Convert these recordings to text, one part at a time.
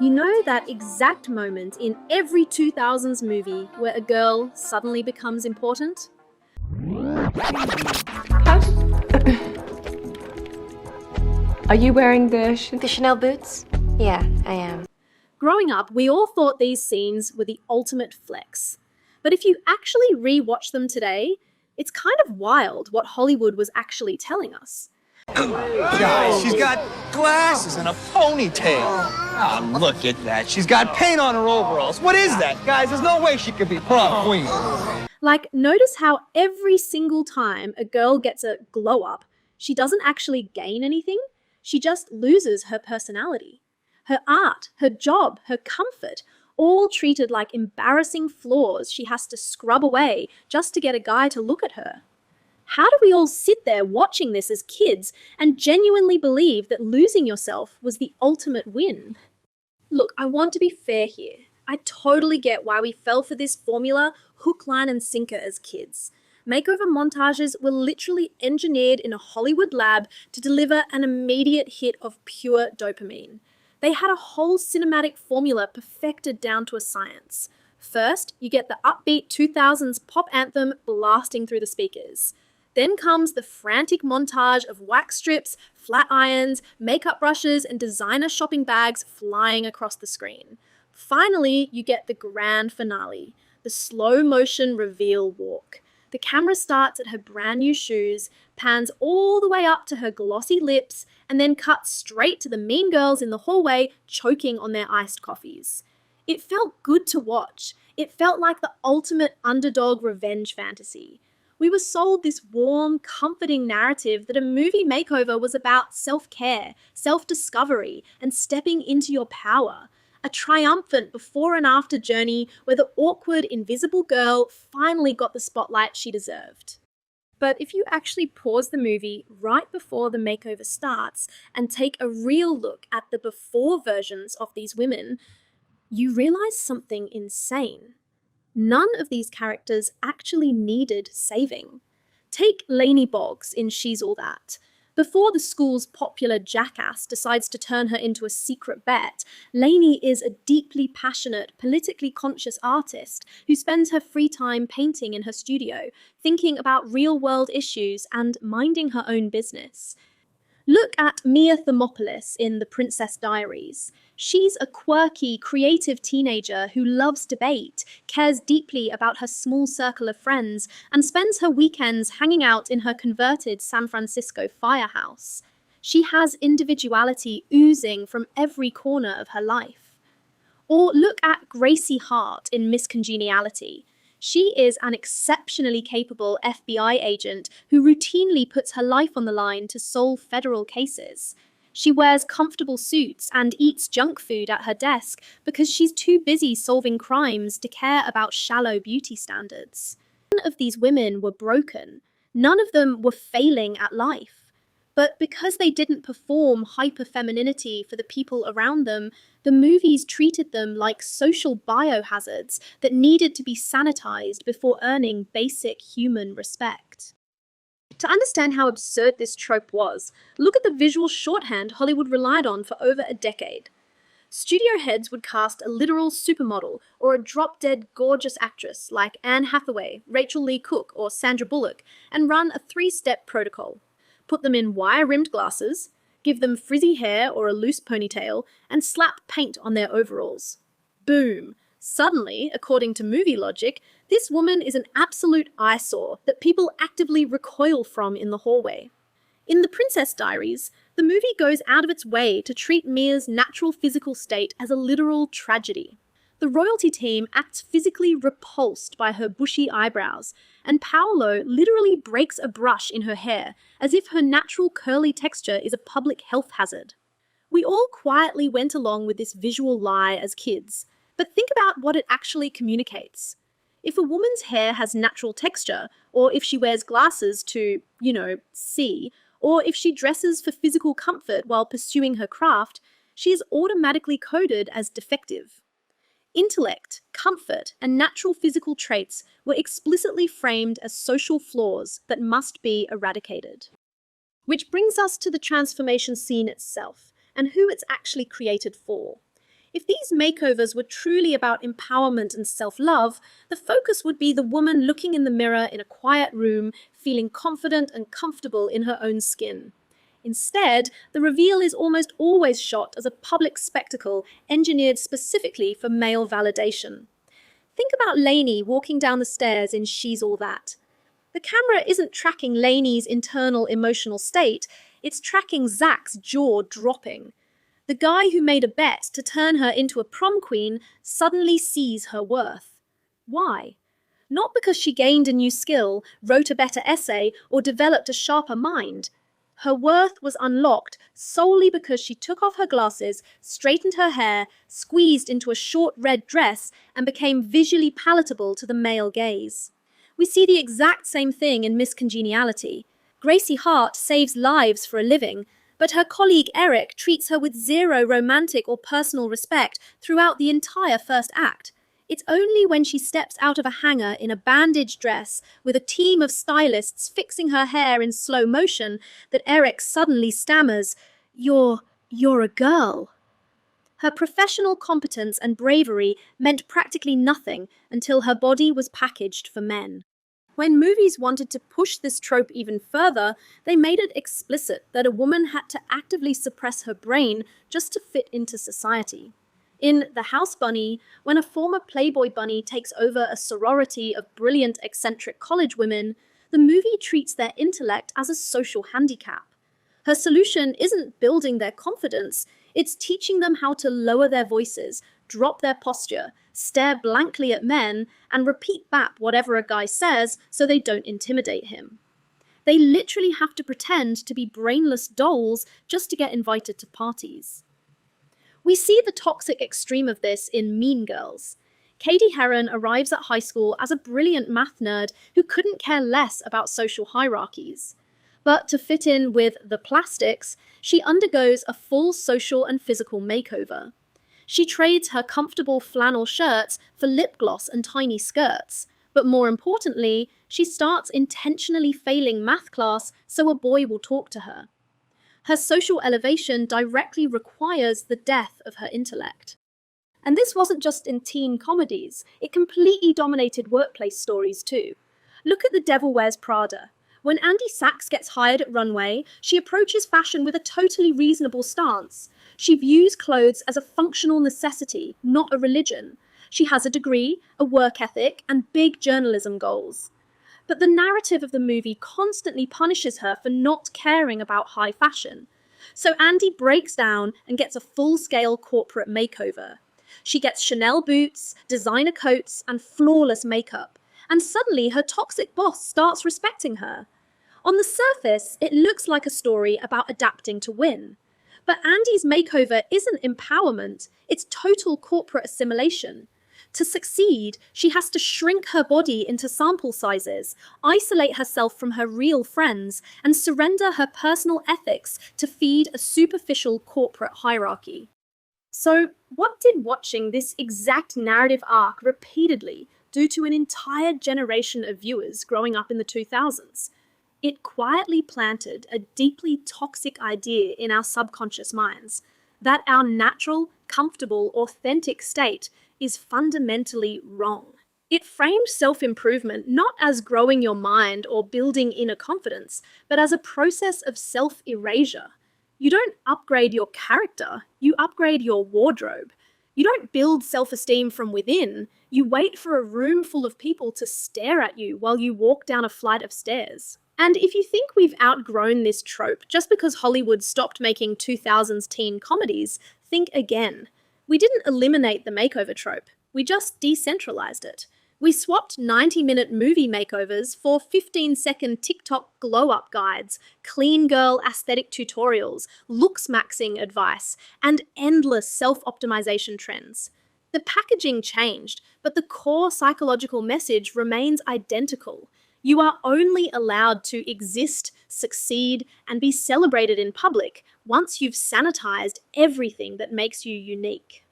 You know that exact moment in every 2000s movie where a girl suddenly becomes important? Are you wearing the Chanel boots? Yeah, I am. Growing up, we all thought these scenes were the ultimate flex. But if you actually re-watch them today, it's kind of wild what Hollywood was actually telling us. Guys, she's got glasses and a ponytail. Oh, look at that. She's got paint on her overalls. What is that? Guys, there's no way she could be prom queen. Like, notice how every single time a girl gets a glow up, she doesn't actually gain anything, she just loses her personality. Her art, her job, her comfort, all treated like embarrassing flaws she has to scrub away just to get a guy to look at her. How do we all sit there watching this as kids and genuinely believe that losing yourself was the ultimate win? Look, I want to be fair here. I totally get why we fell for this formula hook, line, and sinker as kids. Makeover montages were literally engineered in a Hollywood lab to deliver an immediate hit of pure dopamine. They had a whole cinematic formula perfected down to a science. First, you get the upbeat 2000s pop anthem blasting through the speakers. Then comes the frantic montage of wax strips, flat irons, makeup brushes, and designer shopping bags flying across the screen. Finally, you get the grand finale, the slow-motion reveal walk. The camera starts at her brand new shoes, pans all the way up to her glossy lips, and then cuts straight to the mean girls in the hallway choking on their iced coffees. It felt good to watch. It felt like the ultimate underdog revenge fantasy. We were sold this warm, comforting narrative that a movie makeover was about self-care, self-discovery, and stepping into your power. A triumphant before and after journey where the awkward, invisible girl finally got the spotlight she deserved. But if you actually pause the movie right before the makeover starts and take a real look at the before versions of these women, you realize something insane. None of these characters actually needed saving. Take Lainey Boggs in She's All That. Before the school's popular jackass decides to turn her into a secret bet, Lainey is a deeply passionate, politically conscious artist who spends her free time painting in her studio, thinking about real-world issues and minding her own business. Look at Mia Thermopolis in The Princess Diaries. She's a quirky, creative teenager who loves debate, cares deeply about her small circle of friends, and spends her weekends hanging out in her converted San Francisco firehouse. She has individuality oozing from every corner of her life. Or look at Gracie Hart in Miss Congeniality. She is an exceptionally capable FBI agent who routinely puts her life on the line to solve federal cases. She wears comfortable suits and eats junk food at her desk because she's too busy solving crimes to care about shallow beauty standards. None of these women were broken. None of them were failing at life. But because they didn't perform hyper-femininity for the people around them, the movies treated them like social biohazards that needed to be sanitized before earning basic human respect. To understand how absurd this trope was, look at the visual shorthand Hollywood relied on for over a decade. Studio heads would cast a literal supermodel or a drop-dead gorgeous actress like Anne Hathaway, Rachel Lee Cook, or Sandra Bullock and run a three-step protocol. Put them in wire-rimmed glasses, give them frizzy hair or a loose ponytail, and slap paint on their overalls. Boom! Suddenly, according to movie logic, this woman is an absolute eyesore that people actively recoil from in the hallway. In The Princess Diaries, the movie goes out of its way to treat Mia's natural physical state as a literal tragedy. The royalty team acts physically repulsed by her bushy eyebrows, and Paolo literally breaks a brush in her hair, as if her natural curly texture is a public health hazard. We all quietly went along with this visual lie as kids, but think about what it actually communicates. If a woman's hair has natural texture, or if she wears glasses to, see, or if she dresses for physical comfort while pursuing her craft, she is automatically coded as defective. Intellect, comfort, and natural physical traits were explicitly framed as social flaws that must be eradicated. Which brings us to the transformation scene itself, and who it's actually created for. If these makeovers were truly about empowerment and self-love, the focus would be the woman looking in the mirror in a quiet room, feeling confident and comfortable in her own skin. Instead, the reveal is almost always shot as a public spectacle engineered specifically for male validation. Think about Lainey walking down the stairs in She's All That. The camera isn't tracking Lainey's internal emotional state, it's tracking Zach's jaw dropping. The guy who made a bet to turn her into a prom queen suddenly sees her worth. Why? Not because she gained a new skill, wrote a better essay, or developed a sharper mind. Her worth was unlocked solely because she took off her glasses, straightened her hair, squeezed into a short red dress, and became visually palatable to the male gaze. We see the exact same thing in Miss Congeniality. Gracie Hart saves lives for a living, but her colleague Eric treats her with zero romantic or personal respect throughout the entire first act. It's only when she steps out of a hangar in a bandaged dress with a team of stylists fixing her hair in slow motion that Eric suddenly stammers, You're a girl." Her professional competence and bravery meant practically nothing until her body was packaged for men. When movies wanted to push this trope even further, they made it explicit that a woman had to actively suppress her brain just to fit into society. In The House Bunny, when a former Playboy bunny takes over a sorority of brilliant, eccentric college women, the movie treats their intellect as a social handicap. Her solution isn't building their confidence, it's teaching them how to lower their voices, drop their posture, stare blankly at men, and repeat back whatever a guy says so they don't intimidate him. They literally have to pretend to be brainless dolls just to get invited to parties. We see the toxic extreme of this in Mean Girls. Katie Heron arrives at high school as a brilliant math nerd who couldn't care less about social hierarchies. But to fit in with the plastics, she undergoes a full social and physical makeover. She trades her comfortable flannel shirts for lip gloss and tiny skirts. But more importantly, she starts intentionally failing math class so a boy will talk to her. Her social elevation directly requires the death of her intellect. And this wasn't just in teen comedies, it completely dominated workplace stories too. Look at The Devil Wears Prada. When Andy Sachs gets hired at Runway, she approaches fashion with a totally reasonable stance. She views clothes as a functional necessity, not a religion. She has a degree, a work ethic, and big journalism goals. But the narrative of the movie constantly punishes her for not caring about high fashion. So Andy breaks down and gets a full-scale corporate makeover. She gets Chanel boots, designer coats, and flawless makeup. And suddenly her toxic boss starts respecting her. On the surface, it looks like a story about adapting to win. But Andy's makeover isn't empowerment, it's total corporate assimilation. To succeed, she has to shrink her body into sample sizes, isolate herself from her real friends, and surrender her personal ethics to feed a superficial corporate hierarchy. So, what did watching this exact narrative arc repeatedly do to an entire generation of viewers growing up in the 2000s? It quietly planted a deeply toxic idea in our subconscious minds that our natural, comfortable, authentic state is fundamentally wrong. It framed self-improvement not as growing your mind or building inner confidence, but as a process of self-erasure. You don't upgrade your character, you upgrade your wardrobe. You don't build self-esteem from within, you wait for a room full of people to stare at you while you walk down a flight of stairs. And if you think we've outgrown this trope just because Hollywood stopped making 2000s teen comedies, think again. We didn't eliminate the makeover trope, we just decentralized it. We swapped 90-minute movie makeovers for 15-second TikTok glow-up guides, clean girl aesthetic tutorials, looks maxing advice, and endless self-optimization trends. The packaging changed, but the core psychological message remains identical. You are only allowed to exist, succeed, and be celebrated in public once you've sanitized everything that makes you unique.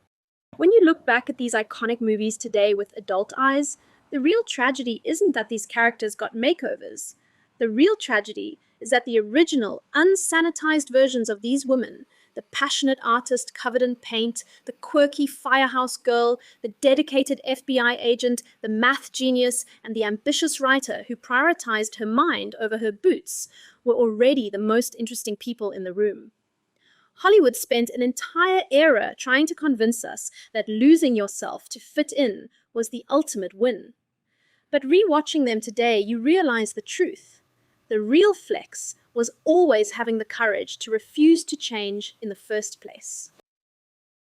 When you look back at these iconic movies today with adult eyes, the real tragedy isn't that these characters got makeovers. The real tragedy is that the original, unsanitized versions of these women, the passionate artist covered in paint, the quirky firehouse girl, the dedicated FBI agent, the math genius, and the ambitious writer who prioritized her mind over her boots were already the most interesting people in the room. Hollywood spent an entire era trying to convince us that losing yourself to fit in was the ultimate win. But rewatching them today, you realize the truth. The real flex was always having the courage to refuse to change in the first place.